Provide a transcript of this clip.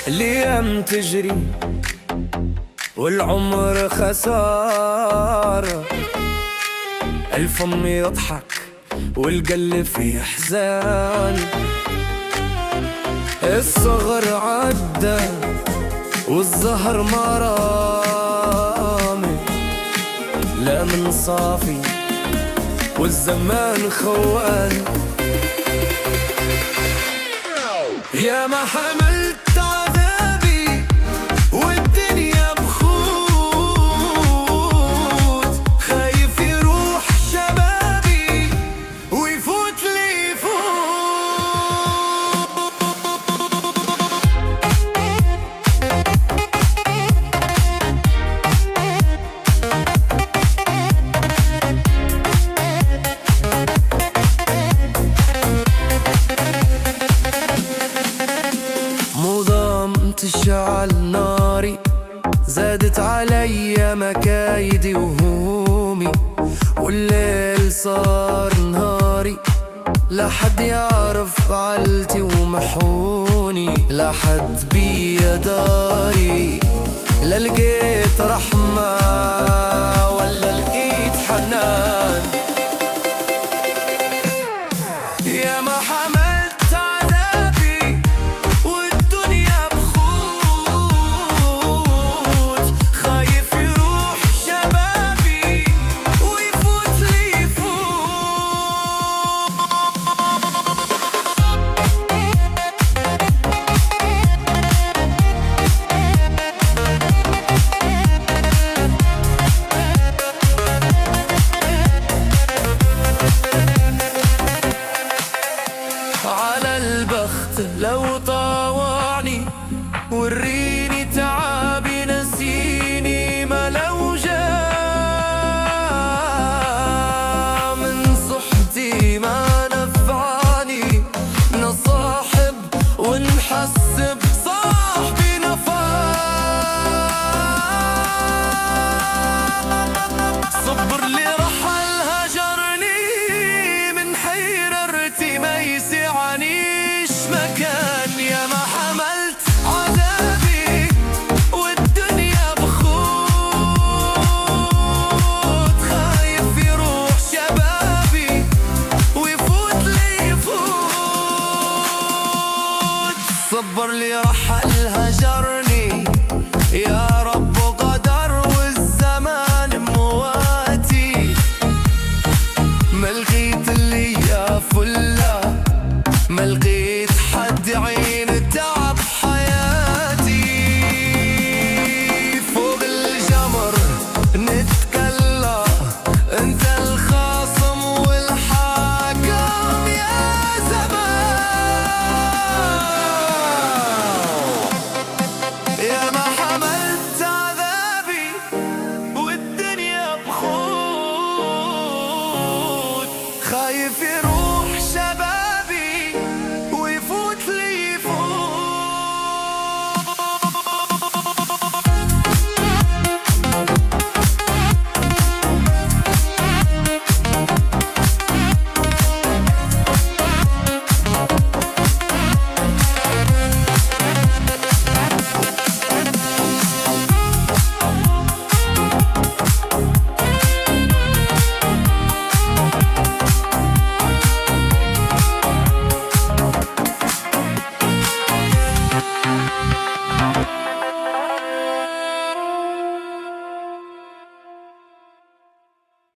الأيام تجري والعمر خسارة، الفم يضحك والقلب فيه حزان. الصغر عدى والزهر مرامي، لا من صافي والزمان خوان. يا ما حملت عذابي والدنيا بخوت، خايف يروح شبابي ويفوت لي تشعل ناري، زادت علي مكايدي وهمومي، والليل صار نهاري، لا حد يعرف فعلتي ومحوني، لا حد بيا داري، لا لقيت رحمة ولا لقيت حنان. يا ما حملت عذابي والدنيا بخوت، خايف يروح شبابي ويفوت لي على البخت لو طاوعني، وريني تعابي نسيني، ما لو جاء من صحتي ما نفعني، نصاحب ونحسب صاحبي نفاق. صبر لي رحل هجرني من حيرتي ما يسعنيش مكان. يا ما حملت عذابي والدنيا بخوت، خايف يروح شبابي ويفوت لي يفوت. صبر لي رحل هجرني يا